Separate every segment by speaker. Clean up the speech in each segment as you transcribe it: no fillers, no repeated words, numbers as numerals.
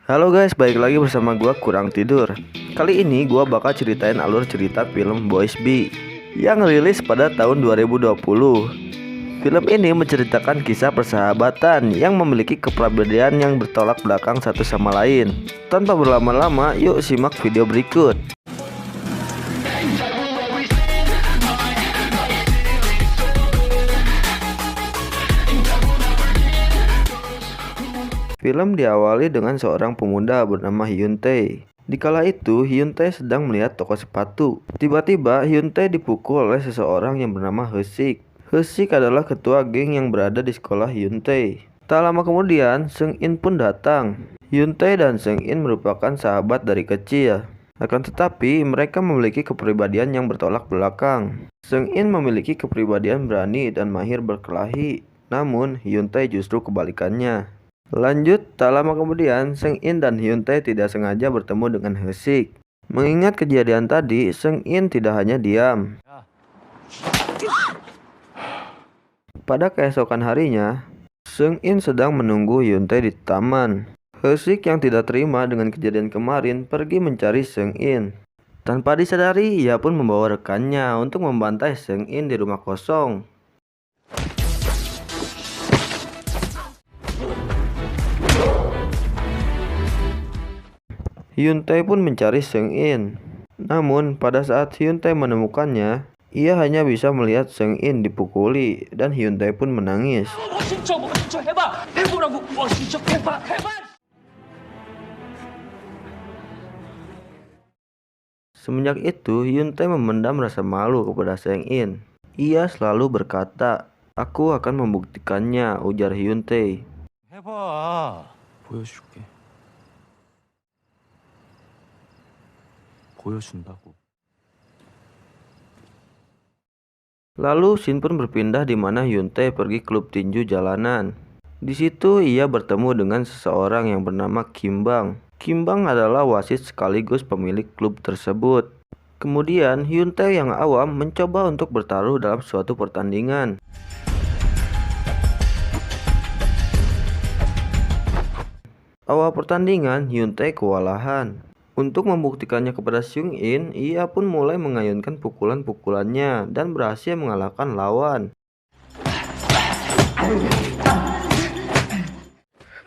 Speaker 1: Halo guys, balik lagi bersama gua Kurang Tidur. Kali ini gua bakal ceritain alur cerita film Boys B yang rilis pada tahun 2020. Film ini menceritakan kisah persahabatan yang memiliki kepribadian yang bertolak belakang satu sama lain. Tanpa berlama-lama, yuk simak video berikut. Film diawali dengan seorang pemuda bernama Hyun Tae. Dikala itu, Hyun Tae sedang melihat toko sepatu. Tiba-tiba, Hyun Tae dipukul oleh seseorang yang bernama Hesik. Hesik adalah ketua geng yang berada di sekolah Hyun Tae. Tak lama kemudian, Seung In pun datang. Hyun Tae dan Seung In merupakan sahabat dari kecil. Akan tetapi, mereka memiliki kepribadian yang bertolak belakang. Seung In memiliki kepribadian berani dan mahir berkelahi. Namun, Hyun Tae justru kebalikannya. Lanjut, tak lama kemudian, Seung In dan Hyun Tae tidak sengaja bertemu dengan Hesik. Mengingat kejadian tadi, Seung In tidak hanya diam. Pada keesokan harinya, Seung In sedang menunggu Hyun Tae di taman. Hesik yang tidak terima dengan kejadian kemarin pergi mencari Seung In. Tanpa disadari, ia pun membawa rekannya untuk membantai Seung In di rumah kosong. Hyun Tae pun mencari Seung In. Namun pada saat Hyun Tae menemukannya, ia hanya bisa melihat Seung In dipukuli dan Hyun Tae pun menangis. Semenjak itu, Hyun Tae memendam rasa malu kepada Seung In. Ia selalu berkata, "Aku akan membuktikannya," ujar Hyun Tae.
Speaker 2: 해봐. 보여줄게. 보여준다고.
Speaker 1: Lalu Shin pun berpindah di mana Hyun Tae pergi klub tinju jalanan. Di situ ia bertemu dengan seseorang yang bernama Kim Bang. Kim Bang adalah wasit sekaligus pemilik klub tersebut. Kemudian Hyun Tae yang awam mencoba untuk bertaruh dalam suatu pertandingan. Awal pertandingan, Hyun Tae kewalahan. Untuk membuktikannya kepada Seung In, ia pun mulai mengayunkan pukulan-pukulannya dan berhasil mengalahkan lawan.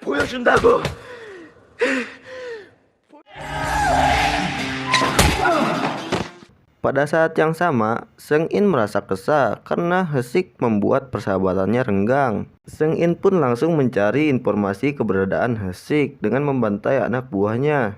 Speaker 1: 보여준다고. Pada saat yang sama, Seung In merasa kesal karena Hesik membuat persahabatannya renggang. Seung In pun langsung mencari informasi keberadaan Hesik dengan membantai anak buahnya.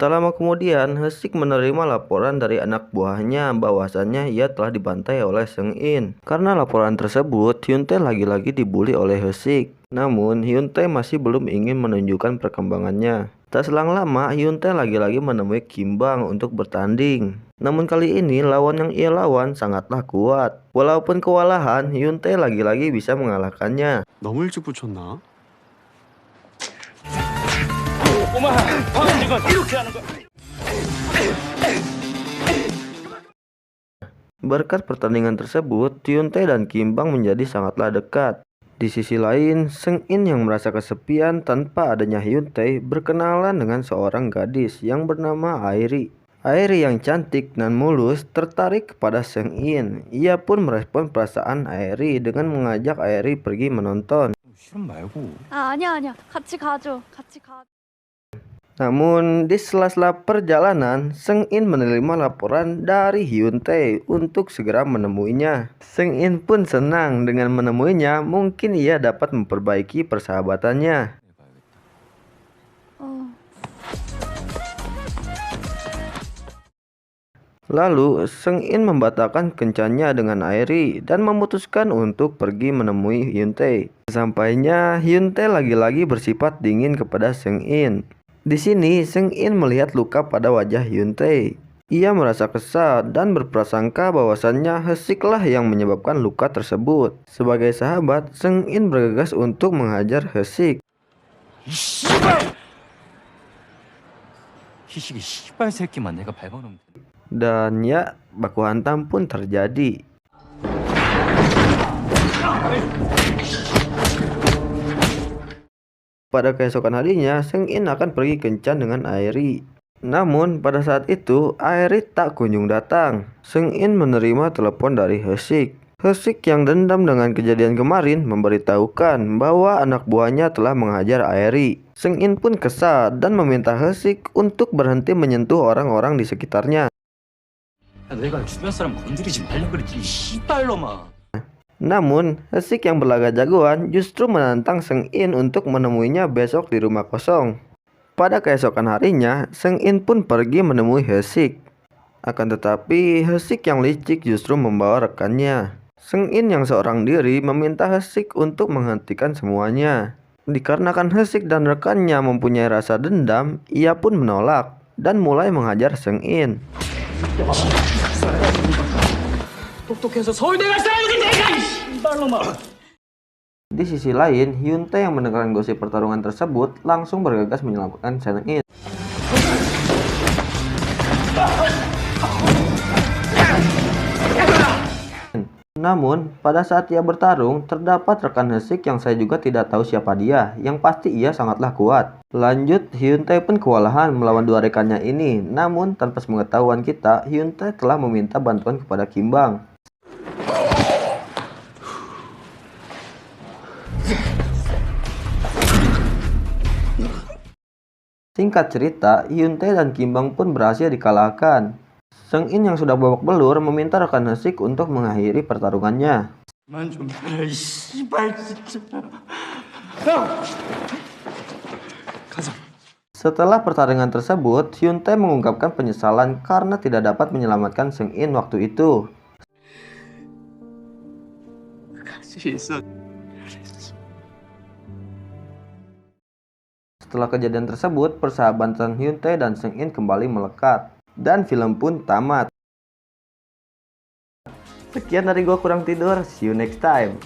Speaker 1: Tak lama kemudian, Hesik menerima laporan dari anak buahnya bahwasannya ia telah dibantai oleh Seung In. Karena laporan tersebut, Hyun Tae lagi-lagi dibully oleh Hesik. Namun, Hyun Tae masih belum ingin menunjukkan perkembangannya. Tak selang lama, Hyun Tae lagi-lagi menemui Kim Bang untuk bertanding. Namun kali ini lawan yang ia lawan sangatlah kuat. Walaupun kewalahan, Hyun Tae lagi-lagi bisa mengalahkannya.
Speaker 2: 너무 일찍 붙였나?
Speaker 1: Berkat pertandingan tersebut, Hyun Tae dan Kim Bang menjadi sangatlah dekat. Di sisi lain, Seung In yang merasa kesepian tanpa adanya Hyun Tae berkenalan dengan seorang gadis yang bernama Airi. Airi yang cantik dan mulus tertarik kepada Seung In. Ia pun merespon perasaan Airi dengan mengajak Airi pergi menonton.
Speaker 2: 실험 말고.
Speaker 3: 아니야. 같이 가죠.
Speaker 1: Namun di sela-sela perjalanan, Seung In menerima laporan dari Hyun Tae untuk segera menemuinya. Seung In pun senang dengan menemuinya, mungkin ia dapat memperbaiki persahabatannya. Lalu Seung In membatalkan kencannya dengan Airi dan memutuskan untuk pergi menemui Hyun Tae. Sesampainya, Hyun Tae lagi-lagi bersifat dingin kepada Seung In. Di sini, Seung In melihat luka pada wajah Hyun Tae. Ia merasa kesal dan berprasangka bahwasannya Hesiklah yang menyebabkan luka tersebut. Sebagai sahabat, Seung In bergegas untuk menghajar Hesik.
Speaker 2: 희식이 씨발 새끼만 내가 밟아놓으면 돼.
Speaker 1: Dan ya, baku hantam pun terjadi. Pada keesokan harinya, Seng In akan pergi kencan dengan Airi. Namun, pada saat itu, Airi tak kunjung datang. Seng In menerima telepon dari Hesik. Hesik yang dendam dengan kejadian kemarin memberitahukan bahwa anak buahnya telah menghajar Airi. Seng In pun kesal dan meminta Hesik untuk berhenti menyentuh orang-orang di sekitarnya.
Speaker 2: 야, 내가 주변 사람 건드리지 말라 그랬지, 이 씨발놈아.
Speaker 1: Namun, Hesik yang berlagak jagoan justru menantang Seng In untuk menemuinya besok di rumah kosong. Pada keesokan harinya, Seng In pun pergi menemui Hesik. Akan tetapi, Hesik yang licik justru membawa rekannya. Seng In yang seorang diri meminta Hesik untuk menghentikan semuanya. Dikarenakan Hesik dan rekannya mempunyai rasa dendam, ia pun menolak dan mulai menghajar Seng In.
Speaker 2: 똑똑해서 서울대 갈 사람이 내가 이 씨발놈아.
Speaker 1: Di sisi lain, Hyun Tae yang mendengarkan gosip pertarungan tersebut langsung bergegas menyelamatkan Seng In. Namun, pada saat ia bertarung, terdapat rekan Hesik yang saya juga tidak tahu siapa dia, yang pasti ia sangatlah kuat. Lanjut, Hyun Tae pun kewalahan melawan dua rekannya ini, namun tanpa sepengetahuan kita, Hyun Tae telah meminta bantuan kepada Kimbang. Singkat cerita, Hyun Tae dan Kimbang pun berhasil dikalahkan. Seng In yang sudah babak belur meminta rekan Hesik untuk mengakhiri pertarungannya.
Speaker 2: 그만 좀 해라, 이 씨발 진짜. 가자.
Speaker 1: Setelah pertarungan tersebut, Hyun Tae mengungkapkan penyesalan karena tidak dapat menyelamatkan Seng In waktu itu.
Speaker 2: 같이 있어.
Speaker 1: Setelah kejadian tersebut, persahabatan Hyun Tae dan Seng In kembali melekat. Dan film pun tamat. Sekian dari gua kurang tidur, see you next time.